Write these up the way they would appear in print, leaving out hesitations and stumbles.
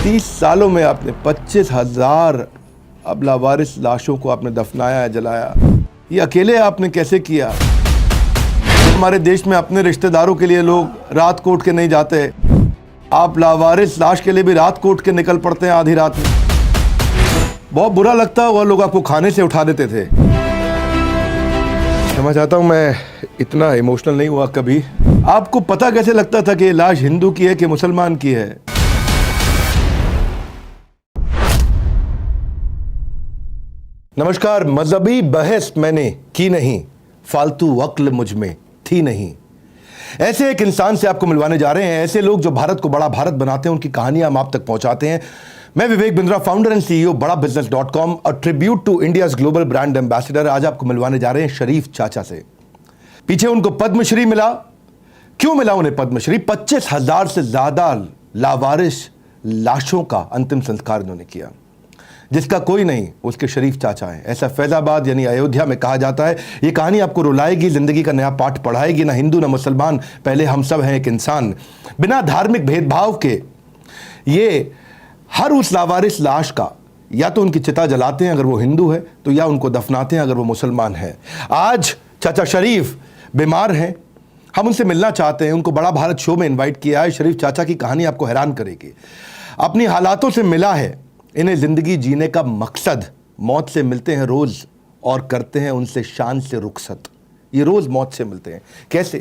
30 सालों में आपने 25,000 अब लावारिस लाशों को आपने दफनाया, जलाया। ये अकेले आपने कैसे किया? हमारे देश में अपने रिश्तेदारों के लिए लोग रात कोट के नहीं जाते, आप लावारिस लाश के लिए भी रात कोट के निकल पड़ते हैं आधी रात में। बहुत बुरा लगता है, वो लोग आपको खाने से उठा देते थे। मैं चाहता हूं मैं इतना इमोशनल नहीं हुआ कभी। आपको पता कैसे लगता था कि ये लाश हिंदू की है कि मुसलमान की है? नमस्कार। मजहबी बहस मैंने की नहीं, फालतू अक्ल मुझ में थी नहीं। ऐसे एक इंसान से आपको मिलवाने जा रहे हैं, ऐसे लोग जो भारत को बड़ा भारत बनाते हैं, उनकी कहानियां हम आप तक पहुंचाते हैं। मैं Vivek Bindra, founder and CEO बड़ाबिजनेस.com, a tribute to India's global brand ambassador. आज आपको मिलवाने जा रहे हैं शरीफ चाचा से। पीछे उनको पद्मश्री मिला। क्यों मिला उन्हें पद्मश्री? 25,000 से ज्यादा लावारिस लाशों का अंतिम संस्कार उन्होंने किया। जिसका कोई नहीं, उसके शरीफ चाचा है। ऐसा फैजाबाद यानी अयोध्या में कहा जाता है। ये कहानी आपको रुलाएगी, जिंदगी का नया पाठ पढ़ाएगी। ना हिंदू ना मुसलमान, पहले हम सब हैं एक इंसान। बिना धार्मिक भेदभाव के ये हर उस लावारिस लाश का या तो उनकी चिता जलाते हैं अगर वो हिंदू है, तो या उनको दफनाते हैं अगर वो मुसलमान है। आज चाचा शरीफ बीमार हैं, हम उनसे मिलना चाहते हैं। उनको बड़ा भारत शो में इन्वाइट किया है। शरीफ चाचा की कहानी आपको हैरान करेगी। अपनी हालातों से मिला है। इन्हें जिंदगी जीने का मकसद, मौत से मिलते हैं रोज और करते हैं उनसे शान से रुखसत। ये रोज मौत से मिलते हैं। कैसे?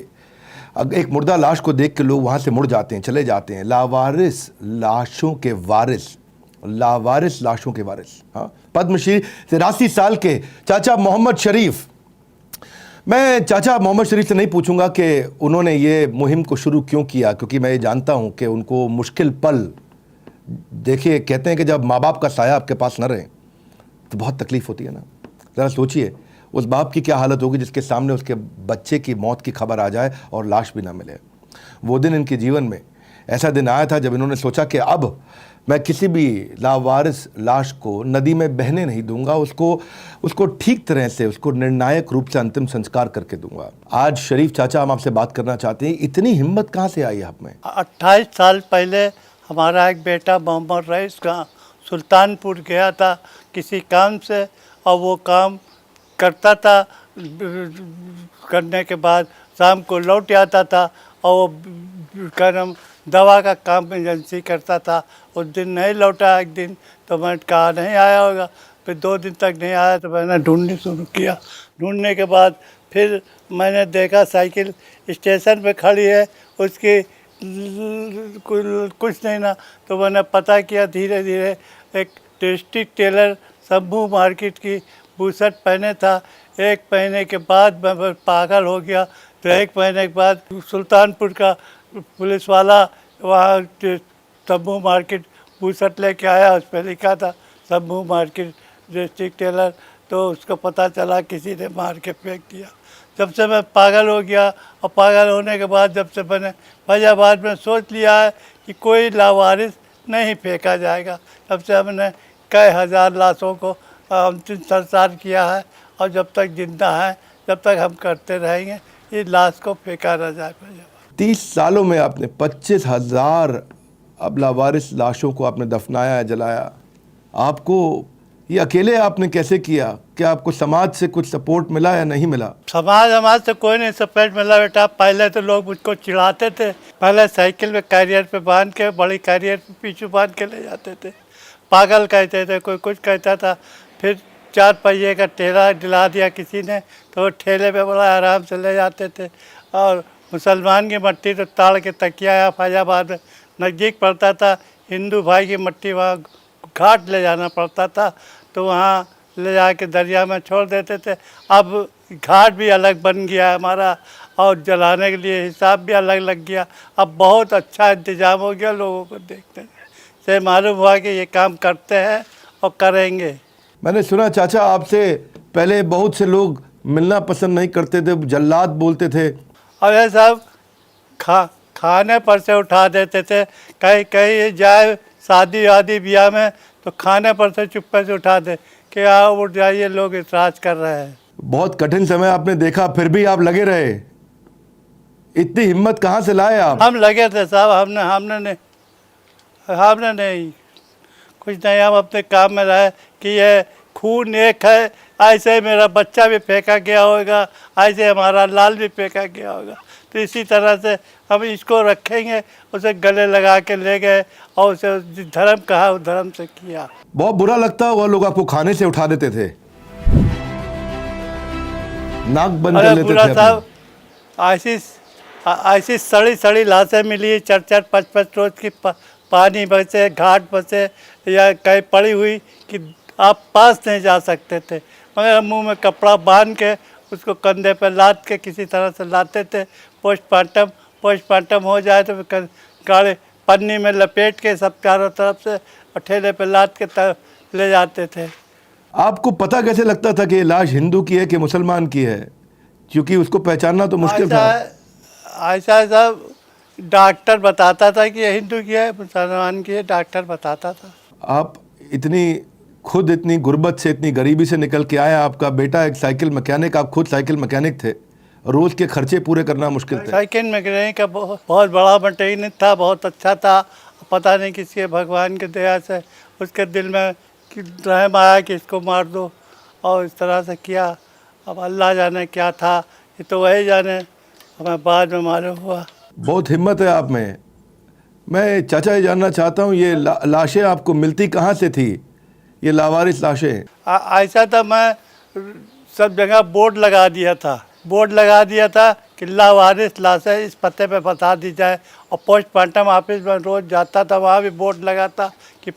एक मुर्दा लाश को देख के लोग वहां से मुड़ जाते हैं, चले जाते हैं। लावारिस लाशों के वारिस, लावारिस लाशों के वारिस। हाँ, पद्मश्री 83 साल के चाचा मोहम्मद शरीफ। मैं चाचा मोहम्मद शरीफ से नहीं पूछूंगा कि उन्होंने ये मुहिम को शुरू क्यों किया, क्योंकि मैं ये जानता हूं कि उनको मुश्किल पल, देखिए कहते हैं कि जब माँ बाप का साया आपके पास न रहे तो बहुत तकलीफ होती है ना। ज़रा सोचिए उस बाप की क्या हालत होगी जिसके सामने उसके बच्चे की मौत की खबर आ जाए और लाश भी ना मिले। वो दिन इनके जीवन में ऐसा दिन आया था जब इन्होंने सोचा कि अब मैं किसी भी लावारिस लाश को नदी में बहने नहीं दूंगा, उसको ठीक तरह से, उसको निर्णायक रूप से अंतिम संस्कार करके दूंगा। आज शरीफ चाचा, हम आपसे बात करना चाहते हैं, इतनी हिम्मत कहाँ से आई आप में? 28 साल पहले हमारा एक बेटा मोहम्मद रईस का सुल्तानपुर गया था किसी काम से, और वो काम करता था। करने के बाद शाम को लौट आता था, और वो कर्म दवा का काम एजेंसी करता था। उस दिन नहीं लौटा एक दिन, तो मैंने कहा नहीं आया होगा। फिर 2 दिन तक नहीं आया तो मैंने ढूंढनी शुरू किया। ढूंढने के बाद फिर मैंने देखा साइकिल स्टेशन पे खड़ी है, उसकी कुछ नहीं ना, तो मैंने पता किया। धीरे धीरे एक डिस्ट्रिक्ट टेलर शंभू मार्केट की बूशर्ट पहने था। एक महीने के बाद मैं पागल हो गया। तो एक महीने के बाद सुल्तानपुर का पुलिस वाला वहाँ शंभू मार्केट बूशर्ट लेके आया। उस पर लिखा था शंभू मार्केट डिस्ट्रिक्ट टेलर। तो उसको पता चला किसी ने मार के फेंक दिया। जब से मैं पागल हो गया, और पागल होने के बाद जब से मैंने फैजाबाद में सोच लिया है कि कोई लावारिस नहीं फेंका जाएगा, तब से हमने कई हज़ार लाशों को अंतिम संस्कार किया है। और जब तक जिंदा है, जब तक हम करते रहेंगे, इस लाश को फेंका न जाए। 30 सालों में आपने 25,000 अब लावारिस लाशों को आपने दफनाया, जलाया। आपको ये अकेले आपने कैसे किया? क्या आपको समाज से कुछ सपोर्ट मिला या नहीं मिला? समाज से कोई नहीं सपोर्ट मिला बेटा। पहले तो लोग मुझको चिढ़ाते थे। पहले साइकिल में कैरियर पे बांध के, बड़ी कैरियर पे पीछे बांध के ले जाते थे। पागल कहते थे, कोई कुछ कहता था। फिर 4 पहिए का ठेला दिला दिया किसी ने, तो वो ठेले पे बड़ा आराम से ले जाते थे। और मुसलमान की मट्टी तो ताड़ के तकिया या फैजाबाद नज़दीक पड़ता था। हिंदू भाई की मट्टी वहाँ घाट ले जाना पड़ता था, तो वहाँ ले जाके दरिया में छोड़ देते थे। अब घाट भी अलग बन गया हमारा, और जलाने के लिए हिसाब भी अलग लग गया। अब बहुत अच्छा इंतज़ाम हो गया। लोगों को देखते से मालूम हुआ कि ये काम करते हैं और करेंगे। मैंने सुना चाचा आपसे पहले बहुत से लोग मिलना पसंद नहीं करते थे, जल्लाद बोलते थे। और ये सब खाने पर से उठा देते थे। कहीं कहीं जाए शादी वादी ब्याह में, तो खाने पर से चुप्पे से उठा दे कि आओ उठ जाइए, लोग इतराज कर रहे हैं। बहुत कठिन समय आपने देखा, फिर भी आप लगे रहे। इतनी हिम्मत कहाँ से लाए आप? हम लगे थे साहब। हमने नहीं कुछ नहीं, हम अपने काम में रहे कि ये खून एक है, ऐसे ही मेरा बच्चा भी फेंका गया होगा, ऐसे हमारा लाल भी फेंका गया होगा। तो इसी तरह से हम इसको रखेंगे, उसे गले लगा के ले गए और उसे जिस धर्म कहा उस धर्म से किया। बहुत बुरा लगता होगा, लोग आपको खाने से उठा देते थे, नाक बंद कर अरे लेते पूरा थे साहब अपनी। ऐसी सड़ी सड़ी लाशें मिली, 4-4 5-5 रोज की पानी बचे, घाट बचे या कहीं पड़ी हुई कि आप पास नहीं जा सकते थे, मगर हम मुंह में कपड़ा बांध के उसको कंधे पर लाद के किसी तरह से लाते थे। पोस्टमार्टम हो जाए तो फिर गाड़ी पन्नी में लपेट के सब चारों तरफ से और ठेले पर लाद के ले जाते थे। आपको पता कैसे लगता था कि ये लाश हिंदू की है कि मुसलमान की है, क्योंकि उसको पहचानना तो मुश्किल था। ऐसा सब डॉक्टर बताता था कि ये हिंदू की है, मुसलमान की है, डॉक्टर बताता था। आप खुद इतनी गुर्बत से, इतनी गरीबी से निकल के आए, आपका बेटा एक साइकिल मैकेनिक, आप खुद साइकिल मैकेनिक थे, रोज के खर्चे पूरे करना मुश्किल थे। साइकिल मैकेनिक का बहुत बड़ा मैकेनिक था, बहुत अच्छा था। पता नहीं किसी भगवान के दया से उसके दिल में कि रहम आया कि इसको मार दो और इस तरह से किया। अब अल्लाह जाने क्या था, ये तो वही जाने, हमें बाद में मालूम हुआ। बहुत हिम्मत है आप में। मैं चाचा ये जानना चाहता हूँ, ये लाशें आपको मिलती कहाँ से थी, ये लावारिस लाशें? ऐसा था, मैं सब जगह बोर्ड लगा दिया था कि लावारिस लाशें इस पते पे बता दी जाए, और पोस्टमार्टम ऑफिस में रोज़ जाता था, वहाँ भी बोर्ड लगा था कि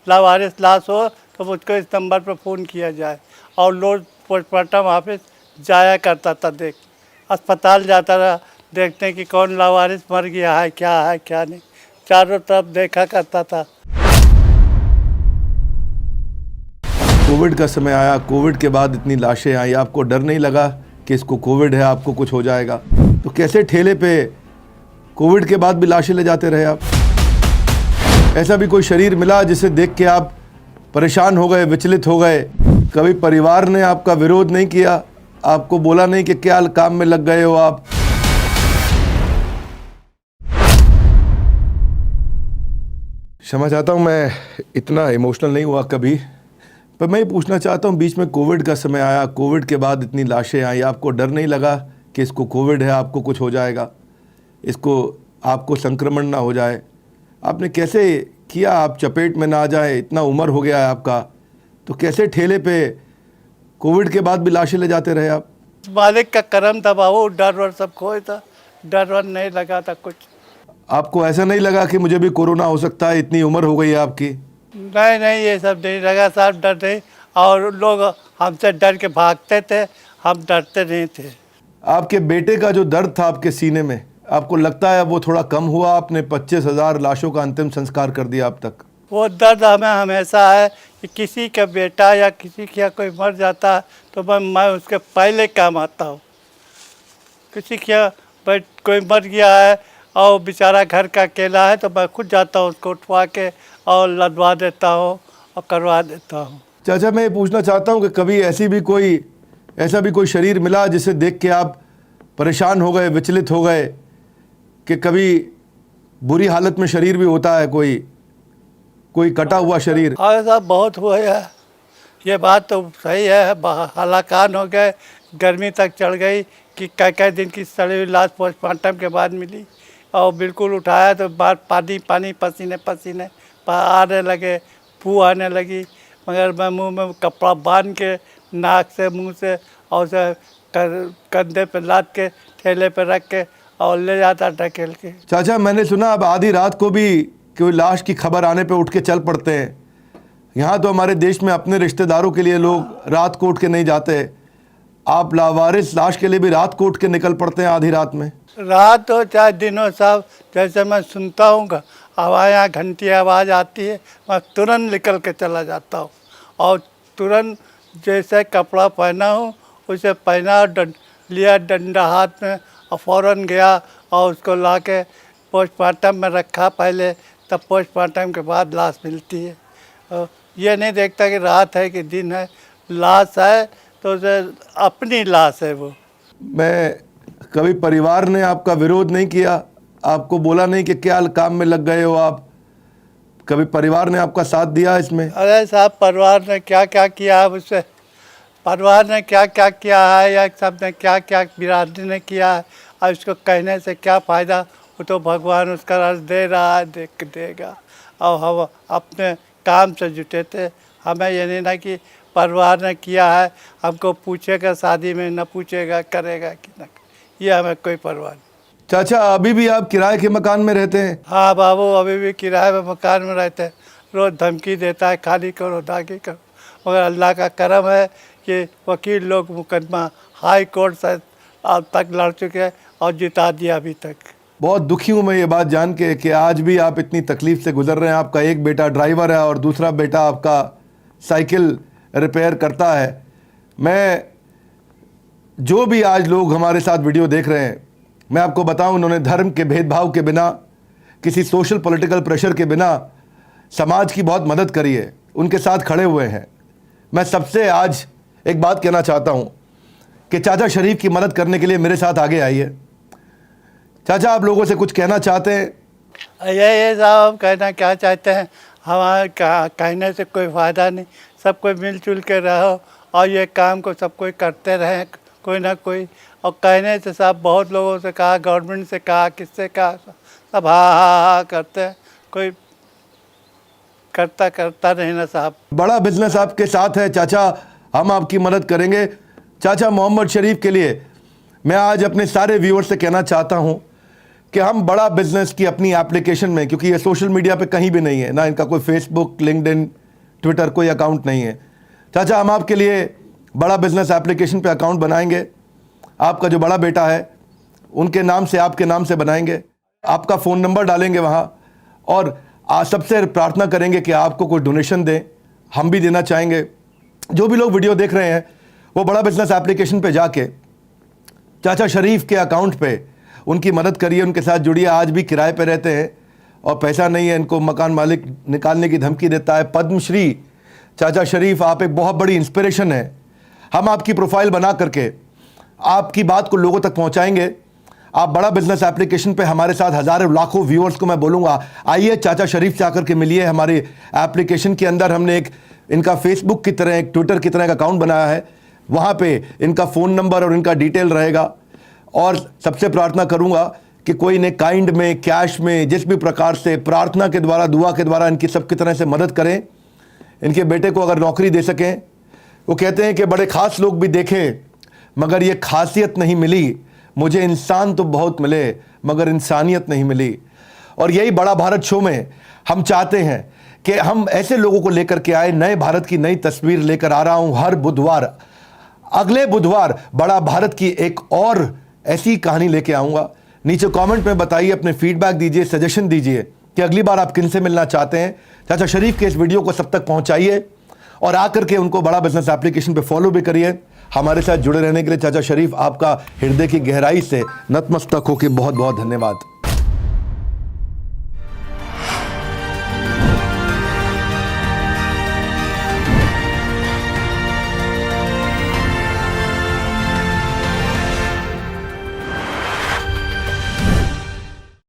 लावारिस लाश हो तो मुझको इस नंबर पर फ़ोन किया जाए। और लोग पोस्टमार्टम ऑफिस जाया करता था, अस्पताल जाता रहा देखने कि कौन लावारिस मर गया है क्या नहीं, चारों तरफ देखा करता था। कोविड का समय आया, कोविड के बाद इतनी लाशें आई, आपको डर नहीं लगा कि इसको कोविड है, आपको कुछ हो जाएगा? तो कैसे ठेले पे कोविड के बाद भी लाशें ले जाते रहे आप? ऐसा भी कोई शरीर मिला जिसे देख के आप परेशान हो गए, विचलित हो गए? कभी परिवार ने आपका विरोध नहीं किया, आपको बोला नहीं कि क्या काम में लग गए हो आप? क्षमा चाहता हूँ, मैं इतना इमोशनल नहीं हुआ कभी, पर मैं ये पूछना चाहता हूँ, बीच में कोविड का समय आया, कोविड के बाद इतनी लाशें आई, आपको डर नहीं लगा कि इसको कोविड है, आपको कुछ हो जाएगा, आपको संक्रमण ना हो जाए? आपने कैसे किया, आप चपेट में ना आ जाए? इतना उम्र हो गया है आपका, तो कैसे ठेले पे कोविड के बाद भी लाशें ले जाते रहे आप? मालिक का करम था बाबू, डर वर सब खोए था, डर वर नहीं लगा था कुछ। आपको ऐसा नहीं लगा कि मुझे भी कोरोना हो सकता है, इतनी उम्र हो गई है आपकी? नहीं, ये सब नहीं लगा साहब, डर नहीं। और लोग हमसे डर के भागते थे, हम डरते नहीं थे। आपके बेटे का जो दर्द था आपके सीने में, आपको लगता है वो थोड़ा कम हुआ? आपने 25,000 लाशों का अंतिम संस्कार कर दिया अब तक। वो दर्द हमें हमेशा है कि किसी का बेटा या किसी का कोई मर जाता है तो मैं उसके पहले काम आता हूँ। किसी का कोई मर गया है और बेचारा घर का अकेला है तो मैं खुद जाता हूँ उसको उठवा के और लदवा देता हूँ और करवा देता हूँ। चाचा, मैं ये पूछना चाहता हूँ कि कभी ऐसा भी कोई शरीर मिला जिसे देख के आप परेशान हो गए, विचलित हो गए, कि कभी बुरी हालत में शरीर भी होता है, कोई कटा हुआ शरीर? हाँ साहब, बहुत हुआ है, ये बात तो सही है। हलाकान हो गए, गर्मी तक चढ़ गई कि कई दिन की सड़ी हुई लाश पोस्टमार्टम के बाद मिली, और बिल्कुल उठाया तो बाहर पानी पसीने आने लगे, फू आने लगी, मगर मैं मुंह में कपड़ा बांध के नाक से मुंह से और उसे कंधे पे लाद के ठेले पे रख के और ले जाता ढकेल के। चाचा, मैंने सुना अब आधी रात को भी कोई लाश की खबर आने पे उठ के चल पड़ते हैं। यहाँ तो हमारे देश में अपने रिश्तेदारों के लिए लोग रात को उठ के नहीं जाते, आप लावारिस लाश के लिए भी रात को उठ के निकल पड़ते हैं आधी रात में? रात हो चाहे दिन हो साहब, जैसे मैं सुनता हूँ आवाज़, घंटी आवाज़ आती है, मैं तुरंत निकल के चला जाता हूँ, और तुरंत जैसे कपड़ा पहना हूँ उसे पहना, लिया डंडा हाथ में और फ़ौरन गया और उसको ला के पोस्टमार्टम में रखा पहले, तब पोस्टमार्टम के बाद लाश मिलती है। ये नहीं देखता कि रात है कि दिन है, लाश है तो उसे अपनी लाश है वो। मैं कभी परिवार ने आपका विरोध नहीं किया, आपको बोला नहीं कि क्या काम में लग गए हो आप, कभी परिवार ने आपका साथ दिया इसमें? अरे साहब, परिवार ने क्या क्या किया है उससे, परिवार ने क्या क्या किया है या सब ने क्या क्या बिरादरी ने किया है, और इसको कहने से क्या फ़ायदा। वो तो भगवान उसका रस दे रहा है, देख देगा। और हम अपने काम से जुटे थे, हमें ये नहीं ना कि परिवार ने किया है हमको पूछेगा शादी में, न पूछेगा करेगा कि न, ये हमें कोई परवाह नहीं। चाचा अभी भी आप किराए के मकान में रहते हैं? हाँ बाबू, अभी भी किराए में मकान में रहते हैं। रोज़ धमकी देता है खाली करो दागी करो, मगर अल्लाह का करम है कि वकील लोग मुकदमा हाई कोर्ट से अब तक लड़ चुके हैं और जिता दिया अभी तक। बहुत दुखी हूँ मैं ये बात जान के कि आज भी आप इतनी तकलीफ से गुजर रहे हैं। आपका एक बेटा ड्राइवर है और दूसरा बेटा आपका साइकिल रिपेयर करता है। मैं जो भी आज लोग हमारे साथ वीडियो देख रहे हैं, मैं आपको बताऊं, उन्होंने धर्म के भेदभाव के बिना, किसी सोशल पॉलिटिकल प्रेशर के बिना समाज की बहुत मदद करी है, उनके साथ खड़े हुए हैं। मैं सबसे आज एक बात कहना चाहता हूं कि चाचा शरीफ की मदद करने के लिए मेरे साथ आगे आइए। चाचा आप लोगों से कुछ कहना चाहते हैं? ये साहब हम कहना क्या चाहते हैं, हमारे कहने से कोई फ़ायदा नहीं। सब कोई मिलजुल के रहो और ये काम को सब कोई करते रहें, कोई ना कोई। और कहने से साहब बहुत लोगों से कहा, गवर्नमेंट से कहा, किससे कहा, सब हाँ हाँ हाँ करते हैं, कोई करता नहीं ना साहब। बड़ा बिजनेस आपके साथ है चाचा, हम आपकी मदद करेंगे। चाचा मोहम्मद शरीफ के लिए मैं आज अपने सारे व्यूअर्स से कहना चाहता हूं कि हम बड़ा बिजनेस की अपनी एप्लीकेशन में, क्योंकि ये सोशल मीडिया पे कहीं भी नहीं है, ना इनका कोई फेसबुक, लिंक्डइन, ट्विटर कोई अकाउंट नहीं है। चाचा हम आपके लिए बड़ा बिजनेस एप्लीकेशन पे अकाउंट बनाएंगे। आपका जो बड़ा बेटा है उनके नाम से, आपके नाम से बनाएंगे। आपका फ़ोन नंबर डालेंगे वहाँ और सबसे प्रार्थना करेंगे कि आपको कोई डोनेशन दें, हम भी देना चाहेंगे। जो भी लोग वीडियो देख रहे हैं वो बड़ा बिजनेस एप्लीकेशन पे जाके चाचा शरीफ के अकाउंट पे उनकी मदद करिए, उनके साथ जुड़िए। आज भी किराए पे रहते हैं और पैसा नहीं है, इनको मकान मालिक निकालने की धमकी देता है। पद्मश्री चाचा शरीफ, आप एक बहुत बड़ी इंस्पिरेशन है। हम आपकी प्रोफाइल बना करके आपकी बात को लोगों तक पहुंचाएंगे। आप बड़ा बिजनेस एप्लीकेशन पे हमारे साथ हज़ारों लाखों व्यूअर्स को मैं बोलूँगा, आइए चाचा शरीफ से आकर के मिलिए। हमारे एप्लीकेशन के अंदर हमने एक इनका फेसबुक की तरह, एक ट्विटर की तरह एक अकाउंट बनाया है। वहाँ पे इनका फ़ोन नंबर और इनका डिटेल रहेगा। और सबसे प्रार्थना करूँगा कि कोई इन्हें काइंड में, कैश में, जिस भी प्रकार से प्रार्थना के द्वारा, दुआ के द्वारा इनकी सब की तरह से मदद करें। इनके बेटे को अगर नौकरी दे सकें। वो कहते हैं कि बड़े ख़ास लोग भी देखे मगर ये खासियत नहीं मिली, मुझे इंसान तो बहुत मिले मगर इंसानियत नहीं मिली। और यही बड़ा भारत शो में हम चाहते हैं कि हम ऐसे लोगों को लेकर के आए। नए भारत की नई तस्वीर लेकर आ रहा हूं हर बुधवार। अगले बुधवार बड़ा भारत की एक और ऐसी कहानी लेके आऊँगा। नीचे कमेंट में बताइए, अपने फीडबैक दीजिए, सजेशन दीजिए कि अगली बार आप किन से मिलना चाहते हैं। चाचा शरीफ के इस वीडियो को सब तक पहुँचाइए और आकर के उनको बड़ा बिजनेस एप्लीकेशन पे फॉलो भी करिए। हमारे साथ जुड़े रहने के लिए चाचा शरीफ आपका हृदय की गहराई से नतमस्तक होकर बहुत बहुत धन्यवाद।